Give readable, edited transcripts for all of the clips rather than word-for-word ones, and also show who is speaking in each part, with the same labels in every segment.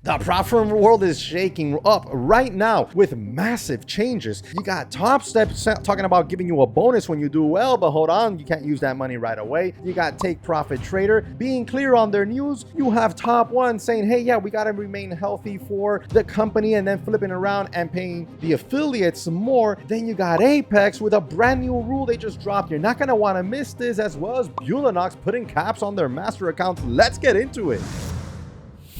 Speaker 1: The prop firm world is shaking up right now with massive changes. You got Topstep talking about giving you a bonus when you do well, but hold on, you can't use that money right away. You got Take Profit Trader being clear on their news. You have TopOne saying, hey, yeah, we got to remain healthy for the company, and then flipping around and paying the affiliates more. Then you got Apex with a brand new rule they just dropped. You're not going to want to miss this, as well as Bulenox putting caps on their master accounts. Let's get into it.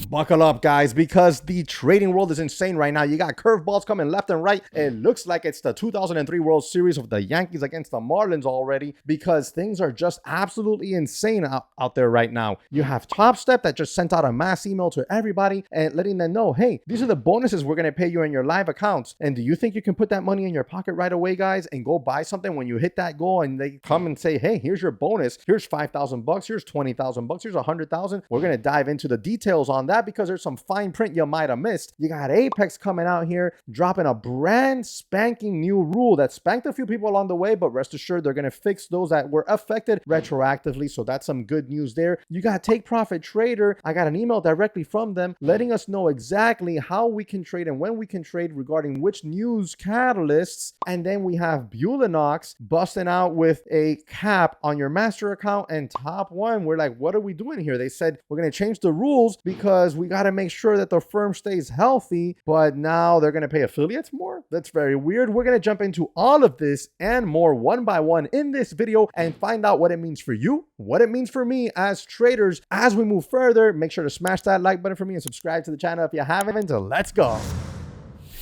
Speaker 1: Buckle up, guys, because the trading world is insane right now. You got curveballs coming left and right. It looks like it's the 2003 World Series of the Yankees against the Marlins already, because things are just absolutely insane out there right now. You have Topstep that just sent out a mass email to everybody and letting them know, hey, these are the bonuses we're going to pay you in your live accounts. And do you think you can put that money in your pocket right away, guys, and go buy something when you hit that goal? And they come and say, hey, here's your bonus. Here's $5,000. Here's $20,000. Here's $100,000. We're going to dive into the details on that, because there's some fine print you might have missed. You got Apex coming out here dropping a brand spanking new rule that spanked a few people along the way, but rest assured they're going to fix those that were affected retroactively. So that's some good news there. You got Take Profit Trader. I got an email directly from them letting us know exactly how we can trade and when we can trade regarding which news catalysts. And then we have Bulenox busting out with a cap on your master account and TopOne. We're like, what are we doing here? They said we're going to change the rules because we got to make sure that the firm stays healthy, but now they're going to pay affiliates more? That's very weird. We're going to jump into all of this and more one by one in this video and find out what it means for you, what it means for me as traders. As we move further, make sure to smash that like button for me and subscribe to the channel if you haven't. Let's go.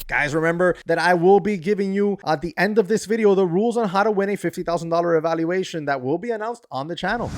Speaker 1: Guys, remember that I will be giving you at the end of this video the rules on how to win a $50,000 evaluation that will be announced on the channel.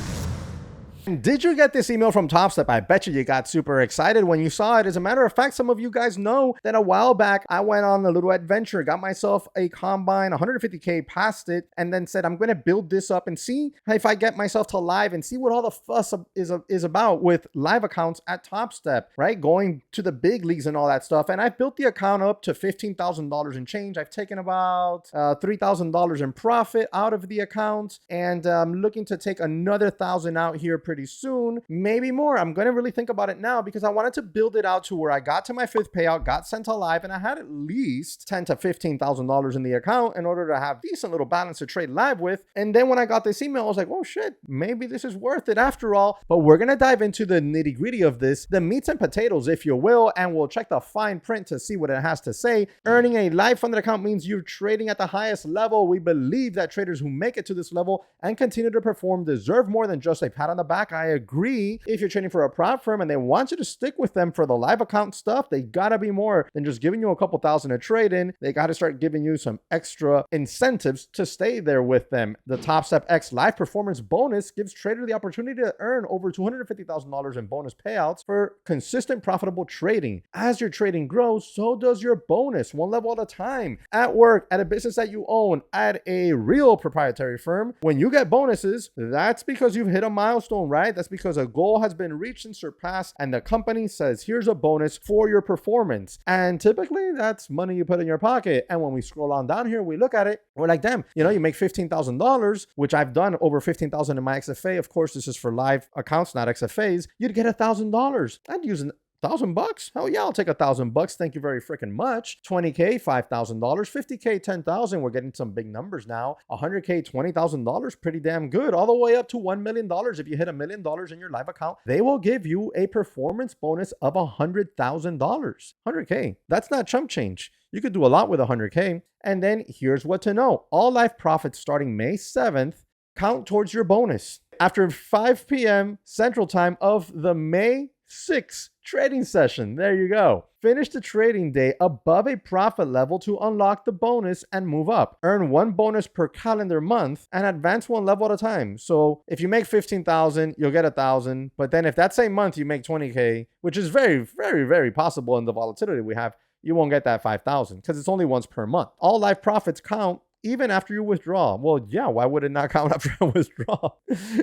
Speaker 1: Did you get this email from Topstep? I bet you got super excited when you saw it. As a matter of fact, some of you guys know that a while back, I went on a little adventure, got myself a combine, 150K, passed it, and then said, I'm going to build this up and see if I get myself to live and see what all the fuss is about with live accounts at Topstep, right? Going to the big leagues and all that stuff. And I've built the account up to $15,000 in change. I've taken about $3,000 in profit out of the account, and I'm looking to take another $1,000 out here pretty soon, maybe more. I'm going to really think about it now because I wanted to build it out to where I got to my 5th payout, got sent to live, and I had at least $10,000 to $15,000 in the account in order to have decent little balance to trade live with. And then when I got this email, I was like, oh shit, maybe this is worth it after all. But we're going to dive into the nitty gritty of this, the meats and potatoes, if you will, and we'll check the fine print to see what it has to say. Earning a live funded account means you're trading at the highest level. We believe that traders who make it to this level and continue to perform deserve more than just a pat on the back. I agree. If you're trading for a prop firm and they want you to stick with them for the live account stuff, they gotta be more than just giving you a couple thousand to trade in. They gotta start giving you some extra incentives to stay there with them. The Topstep X live performance bonus gives trader the opportunity to earn over $250,000 in bonus payouts for consistent profitable trading. As your trading grows, so does your bonus, one level at a time. At work, at a business that you own, at a real proprietary firm, when you get bonuses, that's because you've hit a milestone, right? That's because a goal has been reached and surpassed, and the company says, here's a bonus for your performance. And typically that's money you put in your pocket. And when we scroll on down here, we look at it, we're like, damn, you know, you make $15,000, which I've done over $15,000 in my XFA. Of course, this is for live accounts, not XFAs. You'd get $1,000. I'd use $1,000? Hell yeah, I'll take $1,000. Thank you very freaking much. 20K, $5,000. 50K, $10,000. We're getting some big numbers now. 100K, $20,000. Pretty damn good. All the way up to $1 million. If you hit $1 million in your live account, they will give you a performance bonus of $100,000. 100K. That's not chump change. You could do a lot with 100K. And then here's what to know. All live profits starting May 7th count towards your bonus. After 5 p.m. Central Time of the May 6th trading session. There you go. Finish the trading day above a profit level to unlock the bonus and move up. Earn 1 bonus per calendar month and advance 1 level at a time. So if you make 15,000, you'll get 1,000. But then if that same month you make 20K, which is very, very, very possible in the volatility we have, you won't get that 5,000 because it's only once per month. All live profits count even after you withdraw. Well, yeah, why would it not count after I withdraw?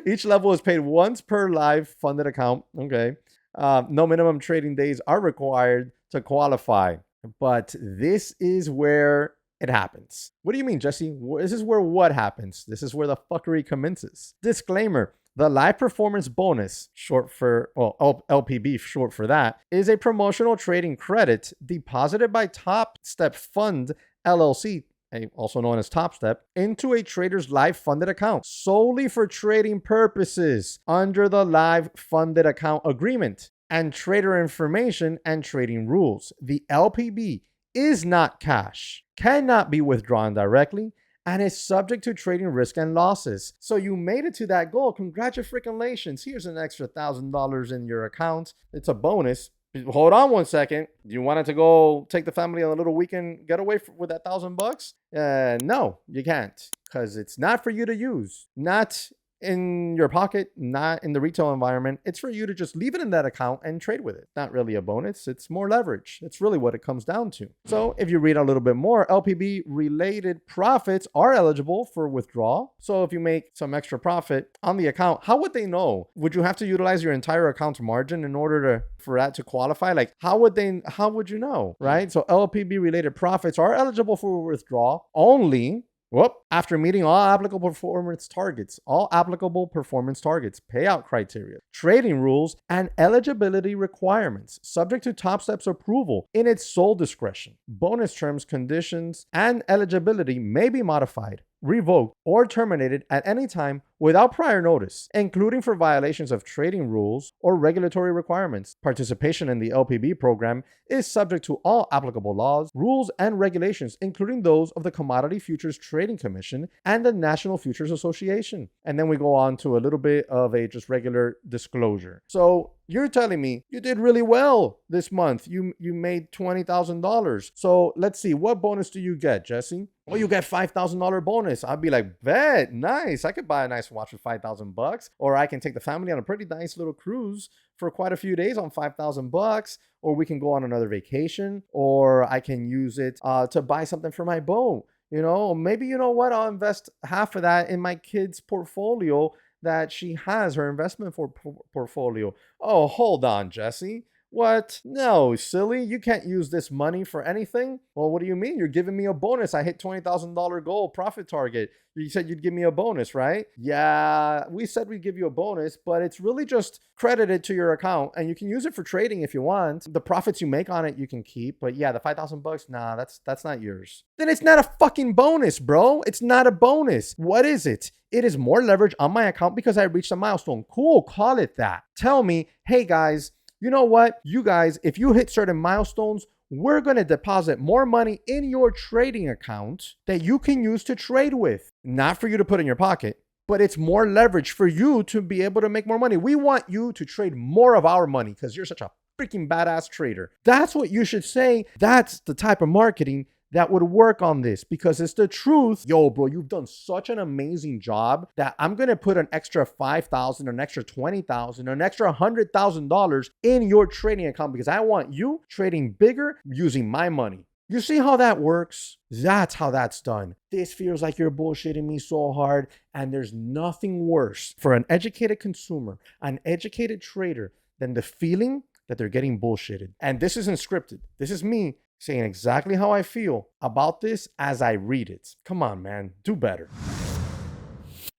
Speaker 1: Each level is paid once per live funded account. Okay. No minimum trading days are required to qualify, but this is where it happens. What do you mean, Jesse? This is where what happens? This is where the fuckery commences. Disclaimer: The live performance bonus, short for, well, LPB, short for that, is a promotional trading credit deposited by Topstep Fund LLC, also known as Topstep, into a trader's live funded account solely for trading purposes under the live funded account agreement and trader information and trading rules. The LPB is not cash, cannot be withdrawn directly, and is subject to trading risk and losses. So you made it to that goal. Congratulations. Here's an extra $1,000 in your account. It's a bonus. Hold on one second. You wanted to go take the family on a little weekend getaway with that $1,000? No, you can't, because it's not for you to use. Not in your pocket, not in the retail environment. It's for you to just leave it in that account and trade with it. Not really a bonus. It's more leverage. It's really what it comes down to. So if you read a little bit more, LPB related profits are eligible for withdrawal. So if you make some extra profit on the account, how would they know? Would you have to utilize your entire account's margin in order for that to qualify? Like, how would you know, right? So LPB related profits are eligible for withdrawal only after meeting all applicable performance targets, payout criteria, trading rules, and eligibility requirements, subject to Topstep's approval in its sole discretion. Bonus terms, conditions, and eligibility may be modified, revoked, or terminated at any time without prior notice, including for violations of trading rules or regulatory requirements. Participation in the LPB program is subject to all applicable laws, rules, and regulations, including those of the Commodity Futures Trading Commission and the National Futures Association. And then we go on to a little bit of a just regular disclosure. So you're telling me you did really well this month. You made $20,000. So let's see, what bonus do you get, Jesse? Well, you get $5,000 bonus. I'd be like, bet, nice. I could buy a nice watch for $5,000, or I can take the family on a pretty nice little cruise for quite a few days on $5,000, or we can go on another vacation, or I can use it to buy something for my boat. You know, maybe, you know what, I'll invest half of that in my kid's portfolio that she has, her investment portfolio. Oh, hold on, Jesse. What? No, silly. You can't use this money for anything. Well, what do you mean? You're giving me a bonus. I hit $20,000 goal profit target. You said you'd give me a bonus, right? Yeah, we said we'd give you a bonus, but it's really just credited to your account, and you can use it for trading if you want. The profits you make on it, you can keep. But yeah, the $5,000, nah, that's not yours. Then it's not a fucking bonus, bro. It's not a bonus. What is it? It is more leverage on my account because I reached a milestone. Cool, call it that. Tell me, hey guys, you know what? You guys, if you hit certain milestones, we're going to deposit more money in your trading account that you can use to trade with. Not for you to put in your pocket, but it's more leverage for you to be able to make more money. We want you to trade more of our money because you're such a freaking badass trader. That's what you should say. That's the type of marketing that would work on this, because it's the truth. Yo, bro, you've done such an amazing job that I'm going to put an extra $5,000, an extra $20,000, an extra $100,000 in your trading account because I want you trading bigger using my money. You see how that works? That's how that's done. This feels like you're bullshitting me so hard, and there's nothing worse for an educated consumer, an educated trader, than the feeling that they're getting bullshitted. And this isn't scripted. This is me saying exactly how I feel about this as I read it. Come on, man, do better.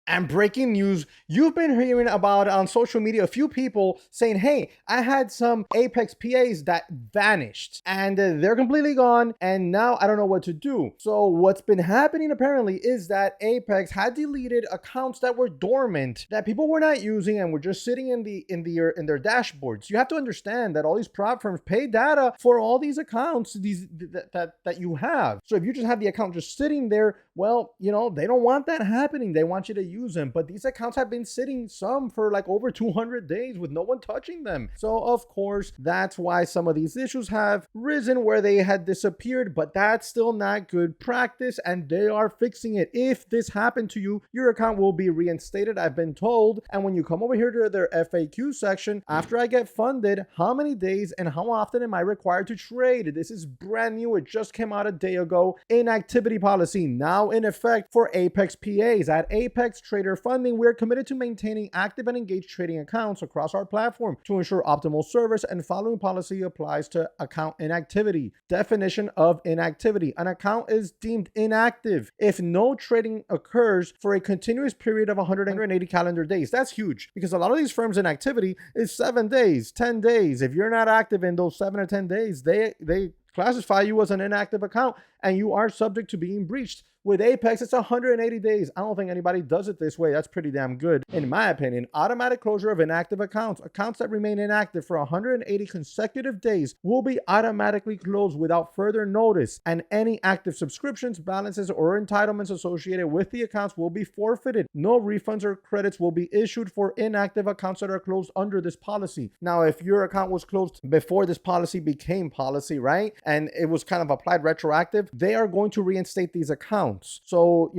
Speaker 1: And breaking news, you've been hearing about on social media a few people saying, hey, I had some Apex PAs that vanished and they're completely gone and now I don't know what to do. So what's been happening apparently is that Apex had deleted accounts that were dormant, that people were not using and were just sitting in their dashboards. You have to understand that all these prop firms pay data for all these accounts that you have. So if you just have the account just sitting there, well, you know, they don't want that happening. They want you to use them, but these accounts have been sitting some for like over 200 days with no one touching them. So of course, that's why some of these issues have risen where they had disappeared, but that's still not good practice and they are fixing it. If this happened to you, your account will be reinstated, I've been told. And when you come over here to their FAQ section, after I get funded, how many days and how often am I required to trade? This is brand new. It just came out a day ago. Inactivity policy now in effect for Apex PAs at Apex trader funding, we are committed to maintaining active and engaged trading accounts across our platform to ensure optimal service, and following policy applies to account inactivity. Definition of inactivity. An account is deemed inactive if no trading occurs for a continuous period of 180 calendar days. That's huge because a lot of these firms' inactivity is 7 days, 10 days. If you're not active in those 7 or 10 days, they classify you as an inactive account and you are subject to being breached. With Apex, it's 180 days. I don't think anybody does it this way. That's pretty damn good. In my opinion, automatic closure of inactive accounts. Accounts that remain inactive for 180 consecutive days will be automatically closed without further notice, and any active subscriptions, balances, or entitlements associated with the accounts will be forfeited. No refunds or credits will be issued for inactive accounts that are closed under this policy. Now, if your account was closed before this policy became policy, right, and it was kind of applied retroactive, they are going to reinstate these accounts. So,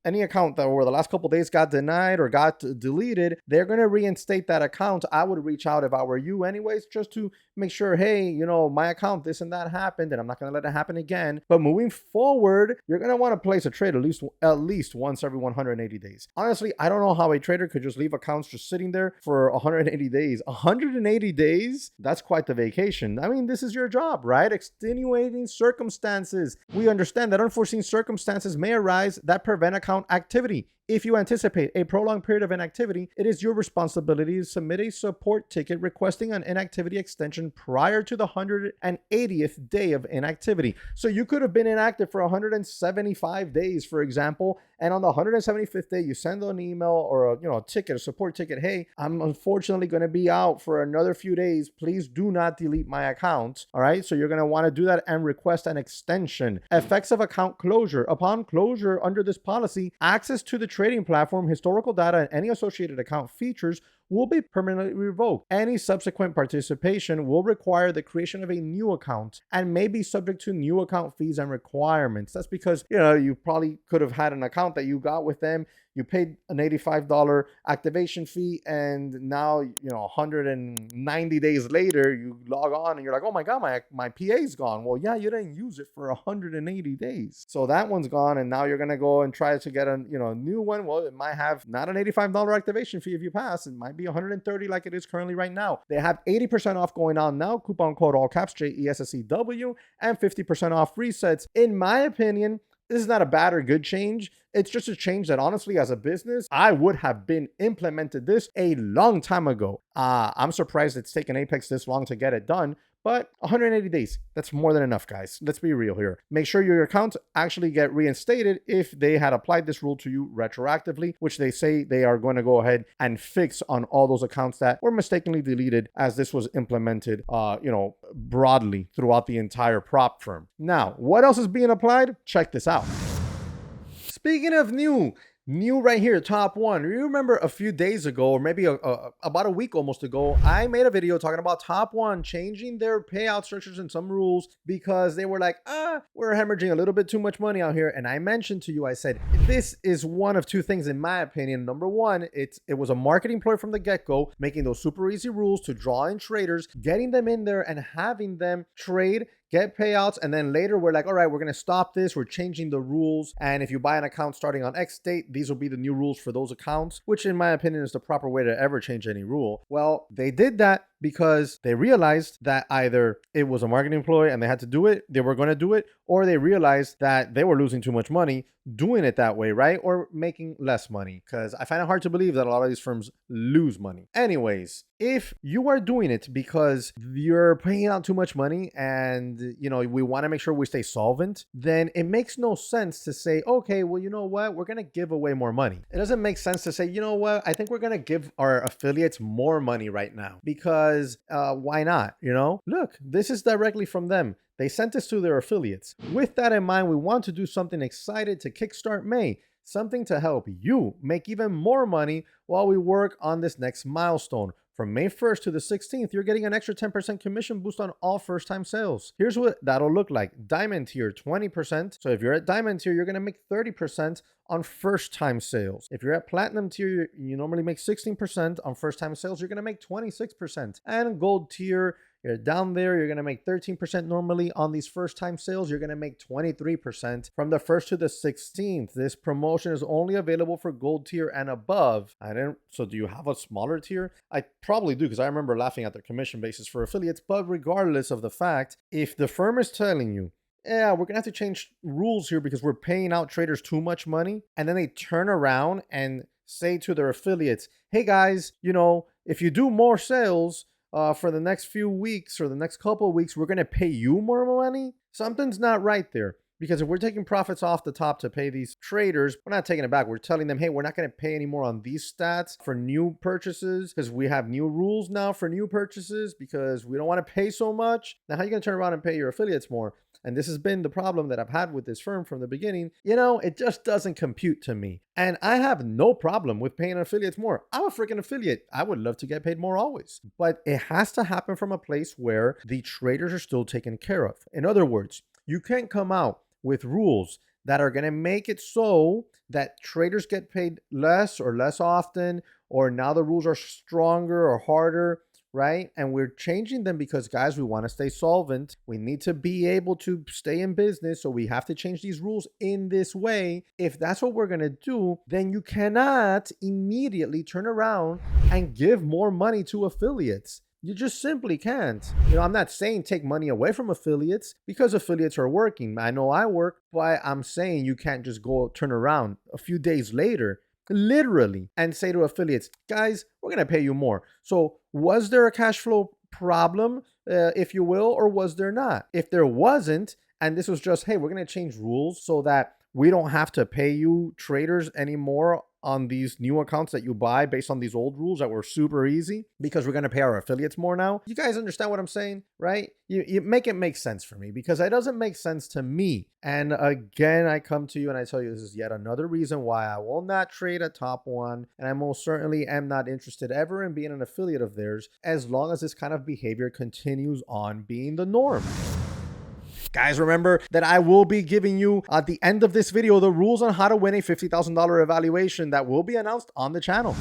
Speaker 1: any account that over the last couple of days got denied or got deleted, they're going to reinstate that account. I would reach out if I were you anyways, just to make sure, hey, my account, this and that happened, and I'm not going to let it happen again. But moving forward, you're going to want to place a trade at least once every 180 days. Honestly, I don't know how a trader could just leave accounts just sitting there for 180 days. 180 days? That's quite the vacation. I mean, this is your job, right? Extenuating circumstances. We understand that unforeseen circumstances may arise that prevent account activity. If you anticipate a prolonged period of inactivity, it is your responsibility to submit a support ticket requesting an inactivity extension prior to the 180th day of inactivity. So you could have been inactive for 175 days, for example, and on the 175th day, you send an email or a ticket, a support ticket. Hey, I'm unfortunately going to be out for another few days. Please do not delete my account. All right. So you're going to want to do that and request an extension. Effects of account closure. Upon closure under this policy, access to the trading platform, historical data, and any associated account features will be permanently revoked. Any subsequent participation will require the creation of a new account and may be subject to new account fees and requirements. That's because, you probably could have had an account that you got with them. You paid an $85 activation fee, and now, 190 days later, you log on and you're like, oh my God, my PA's gone. Well, yeah, you didn't use it for 180 days. So that one's gone, and now you're going to go and try to get a new one. Well, it might have not an $85 activation fee if you pass. It might be 130 like it is currently right now. They have 80% off going on now. Coupon code all caps JESSEW and 50% off resets. In my opinion, this is not a bad or good change. It's just a change that honestly, as a business, I would have been implemented this a long time ago. I'm surprised it's taken Apex this long to get it done. But 180 days, that's more than enough, guys. Let's be real here. Make sure your accounts actually get reinstated if they had applied this rule to you retroactively, which they say they are going to go ahead and fix on all those accounts that were mistakenly deleted as this was implemented, broadly throughout the entire prop firm. Now, what else is being applied? Check this out. Speaking of new right here, TopOne. You remember a few days ago, or maybe about a week almost ago, I made a video talking about TopOne changing their payout structures and some rules because they were like, we're hemorrhaging a little bit too much money out here. And I mentioned to you, I said, this is one of two things in my opinion. Number one, it was a marketing ploy from the get-go, making those super easy rules to draw in traders, getting them in there and having them trade, get payouts, and then later we're like, all right, we're going to stop this. We're changing the rules. And if you buy an account starting on X date, these will be the new rules for those accounts, which in my opinion is the proper way to ever change any rule. Well, they did that because they realized that either it was a marketing ploy and they had to do it, they were going to do it, or they realized that they were losing too much money doing it that way, right? Or making less money, because I find it hard to believe that a lot of these firms lose money. Anyways, if you are doing it because you're paying out too much money and, we want to make sure we stay solvent, then it makes no sense to say, okay, well, you know what? We're going to give away more money. It doesn't make sense to say, you know what? I think we're going to give our affiliates more money right now because why not? Look, this is directly from them. They sent this to their affiliates. With that in mind, we want to do something excited to kickstart May, something to help you make even more money while we work on this next milestone. From May 1st to the 16th, you're getting an extra 10% commission boost on all first-time sales. Here's what that'll look like. Diamond tier, 20%. So if you're at Diamond tier, you're going to make 30% on first-time sales. If you're at Platinum tier, you normally make 16% on first-time sales. You're going to make 26%. And Gold tier, You're down there. You're going to make 13% normally on these first time sales. You're going to make 23% from the 1st to the 16th. This promotion is only available for gold tier and above. So do you have a smaller tier? I probably do, because I remember laughing at the commission basis for affiliates. But regardless of the fact, if the firm is telling you, yeah, we're gonna have to change rules here because we're paying out traders too much money, and then they turn around and say to their affiliates, hey guys, if you do more sales for the next few weeks or the next couple of weeks, we're gonna pay you more money. Something's not right there. Because if we're taking profits off the top to pay these traders, we're not taking it back. We're telling them, hey, we're not going to pay anymore on these stats for new purchases because we have new rules now for new purchases because we don't want to pay so much. Now, how are you going to turn around and pay your affiliates more? And this has been the problem that I've had with this firm from the beginning. It just doesn't compute to me. And I have no problem with paying affiliates more. I'm a freaking affiliate. I would love to get paid more always. But it has to happen from a place where the traders are still taken care of. In other words, you can't come out with rules that are going to make it so that traders get paid less or less often, or now the rules are stronger or harder, right? And we're changing them because, guys, we want to stay solvent. We need to be able to stay in business, so we have to change these rules in this way. If that's what we're going to do, then you cannot immediately turn around and give more money to affiliates. You just simply can't. I'm not saying take money away from affiliates because affiliates are working. I know I work, but I'm saying you can't just go turn around a few days later, literally, and say to affiliates, guys, we're going to pay you more. So was there a cash flow problem, if you will, or was there not? If there wasn't, and this was just, hey, we're going to change rules so that we don't have to pay you traders anymore on these new accounts that you buy based on these old rules that were super easy because we're going to pay our affiliates more now. You guys understand what I'm saying, right? You make it make sense for me because it doesn't make sense to me. And again, I come to you and I tell you this is yet another reason why I will not trade at TopOne, and I most certainly am not interested ever in being an affiliate of theirs as long as this kind of behavior continues on being the norm. Guys, remember that I will be giving you at the end of this video the rules on how to win a $50,000 evaluation that will be announced on the channel.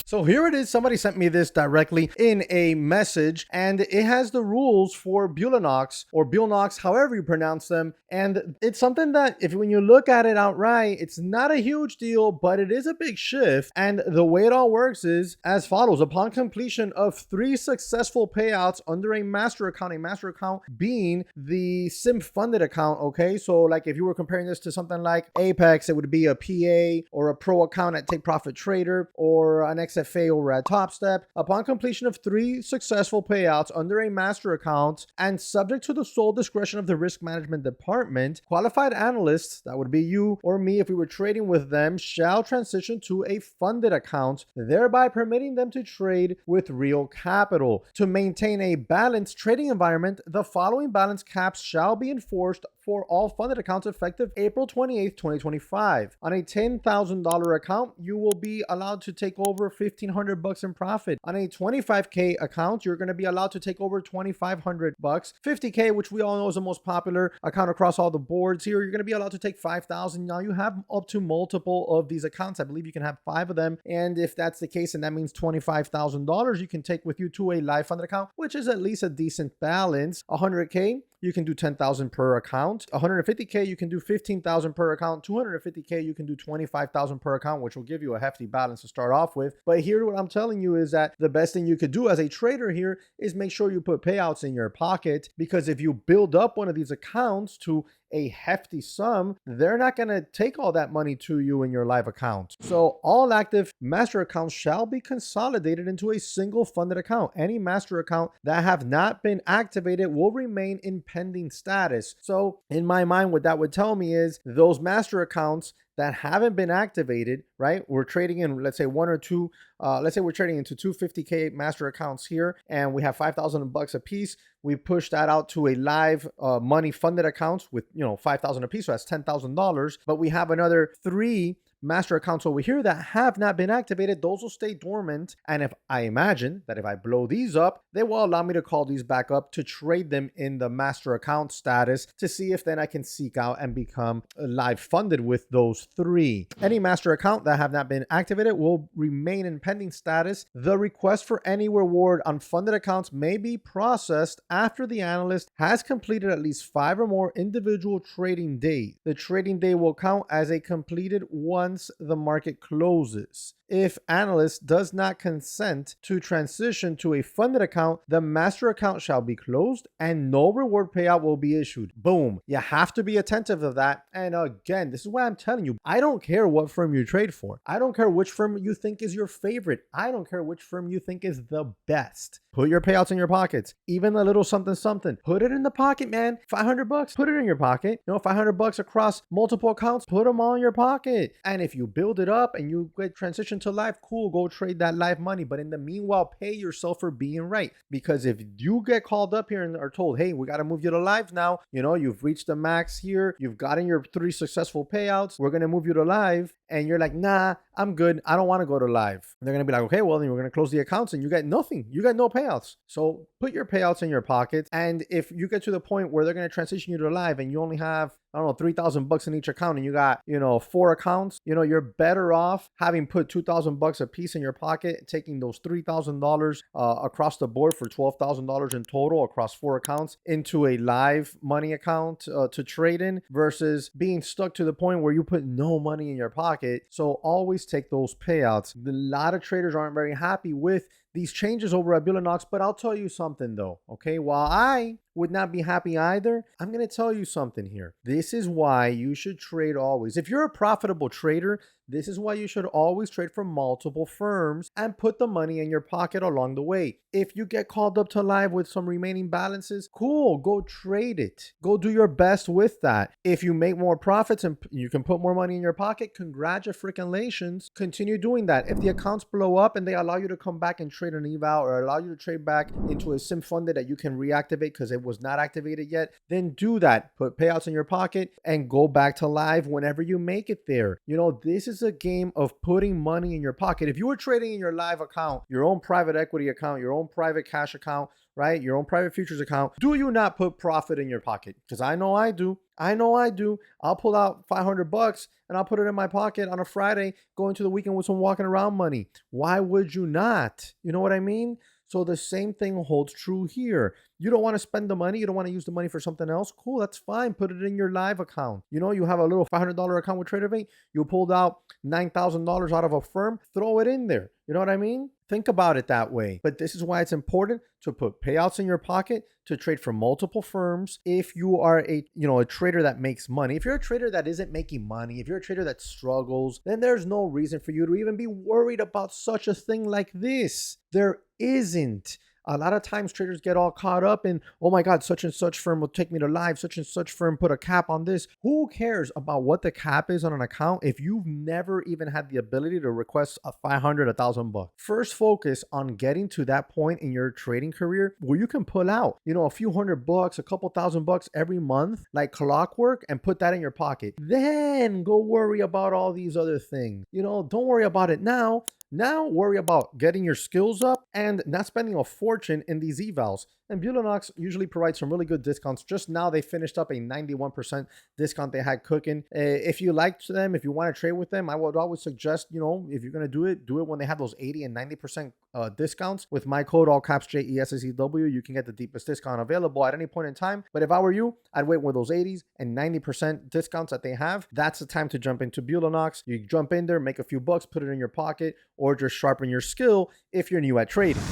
Speaker 1: So here it is. Somebody sent me this directly in a message, and it has the rules for Bulenox or Bulanox, however you pronounce them. And it's something that when you look at it outright, it's not a huge deal, but it is a big shift. And the way it all works is as follows. Upon completion of 3 successful payouts under a master account being the sim funded account. Okay. So like if you were comparing this to something like Apex, it would be a PA or a pro account at Take Profit Trader or an XFA over at Topstep. Upon completion of 3 successful payouts under a master account and subject to the sole discretion of the risk management department, qualified analysts, that would be you or me if we were trading with them, shall transition to a funded account, thereby permitting them to trade with real capital. To maintain a balanced trading environment, the following balance caps shall be enforced for all funded accounts effective April 28th, 2025. On a $10,000 account, you will be allowed to take over $1,500 in profit. On a $25K account, you're going to be allowed to take over $2,500. $50K, which we all know is the most popular account across all the boards here, you're going to be allowed to take $5,000. Now you have up to multiple of these accounts. I believe you can have 5 of them. And if that's the case, and that means $25,000 you can take with you to a live funded account, which is at least a decent balance. 100K, you can do 10,000 per account. 150K, you can do 15,000 per account. 250K, you can do 25,000 per account, which will give you a hefty balance to start off with. But here, what I'm telling you is that the best thing you could do as a trader here is make sure you put payouts in your pocket, because if you build up one of these accounts to a hefty sum, they're not going to take all that money to you in your live account. So all active master accounts shall be consolidated into a single funded account. Any master account that have not been activated will remain in pending status. So in my mind, what that would tell me is those master accounts that haven't been activated, right? We're trading in, let's say 1 or 2, let's say we're trading into 250K master accounts here, and we have $5,000 a piece. We push that out to a live money funded accounts with, $5,000 a piece. So that's $10,000. But we have another 3 master accounts over here that have not been activated, those will stay dormant. And if I imagine that if I blow these up, they will allow me to call these back up to trade them in the master account status to see if then I can seek out and become live funded with those three. Any master account that have not been activated will remain in pending status. The request for any reward on funded accounts may be processed after the analyst has completed at least 5 or more individual trading days. The trading day will count as a completed once the market closes. If analyst does not consent to transition to a funded account, the master account shall be closed and no reward payout will be issued. Boom. You have to be attentive of that. And again, this is why I'm telling you, I don't care what firm you trade for. I don't care which firm you think is your favorite. I don't care which firm you think is the best. Put your payouts in your pockets. Even a little something, something. Put it in the pocket, man. $500, put it in your pocket. You know, $500 across multiple accounts, put them all in your pocket. And if you build it up and you get transition to live, cool, go trade that live money. But in the meanwhile, pay yourself for being right. Because if you get called up here and are told, hey, we got to move you to live now. You know, you've reached the max here. You've gotten your 3 successful payouts. We're going to move you to live. And you're like, nah, I'm good. I don't want to go to live. And they're going to be like, okay, well, then we're going to close the accounts and you get nothing. You got no payouts. So put your payouts in your pockets. And if you get to the point where they're going to transition you to live and you only have, I don't know, $3,000 in each account and you got, 4 accounts, you're better off having put $2,000 a piece in your pocket, taking those $3,000 across the board for $12,000 in total across 4 accounts into a live money account to trade in versus being stuck to the point where you put no money in your pocket. So always take those payouts. A lot of traders aren't very happy with these changes over at Bulenox, but I'll tell you something though, okay? While I would not be happy either, I'm going to tell you something here. This is why you should trade always. If you're a profitable trader, this is why you should always trade for multiple firms and put the money in your pocket along the way. If you get called up to live with some remaining balances, cool, go trade it. Go do your best with that. If you make more profits and you can put more money in your pocket, congratulations. Continue doing that. If the accounts blow up and they allow you to come back and trade an eval or allow you to trade back into a sim funded that you can reactivate because it was not activated yet, then do that. Put payouts in your pocket and go back to live whenever you make it there. This is a game of putting money in your pocket. If you were trading in your live account, your own private equity account, your own private cash account, right? Your own private futures account, do you not put profit in your pocket? Because I know I do. I'll pull out $500 and I'll put it in my pocket on a Friday, go into the weekend with some walking around money. Why would you not? You know what I mean? So the same thing holds true here. You don't want to spend the money. You don't want to use the money for something else. Cool, that's fine. Put it in your live account. You have a little $500 account with TraderVate. You pulled out $9,000 out of a firm. Throw it in there. You know what I mean? Think about it that way. But this is why it's important to put payouts in your pocket to trade for multiple firms. If you are a trader that makes money, if you're a trader that isn't making money, if you're a trader that struggles, then there's no reason for you to even be worried about such a thing like this. There isn't. A lot of times traders get all caught up in, oh my God, such and such firm will take me to live. Such and such firm put a cap on this. Who cares about what the cap is on an account if you've never even had the ability to request a $500, $1,000? First, focus on getting to that point in your trading career where you can pull out, a few $100, a couple $1,000 every month, like clockwork, and put that in your pocket. Then go worry about all these other things. Don't worry about it now. Now worry about getting your skills up and not spending a fortune in these evals. And Bulanox usually provides some really good discounts. Just now they finished up a 91% discount they had cooking. If you liked them, if you want to trade with them, I would always suggest, if you're going to do it when they have those 80 and 90% discounts. With my code, all caps JESSEW, you can get the deepest discount available at any point in time. But if I were you, I'd wait with those 80s and 90% discounts that they have. That's the time to jump into Bulanox. You jump in there, make a few bucks, put it in your pocket, or just sharpen your skill if you're new at trading.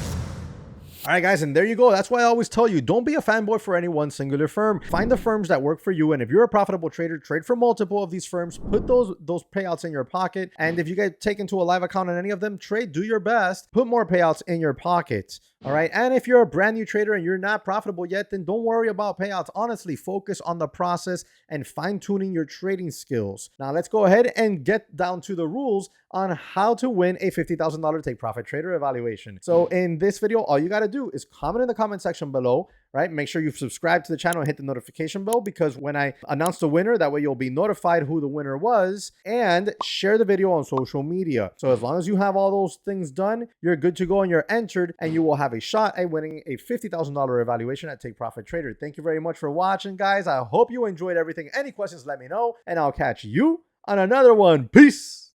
Speaker 1: All right, guys, and there you go. That's why I always tell you, don't be a fanboy for any one singular firm. Find the firms that work for you. And if you're a profitable trader, trade for multiple of these firms. Put those payouts in your pocket. And if you get taken to a live account on any of them, do your best. Put more payouts in your pockets. All right. And if you're a brand new trader and you're not profitable yet, then don't worry about payouts. Honestly, focus on the process and fine-tuning your trading skills. Now, let's go ahead and get down to the rules on how to win a $50,000 take profit trader evaluation. So in this video, all you got to do is comment in the comment section below, right? Make sure you subscribe to the channel and hit the notification bell, because when I announce the winner, that way you'll be notified who the winner was, and share the video on social media. So as long as you have all those things done, you're good to go and you're entered, and you will have a shot at winning a $50,000 evaluation at Take Profit Trader. Thank you very much for watching, guys. I hope you enjoyed everything. Any questions, let me know, and I'll catch you on another one. Peace.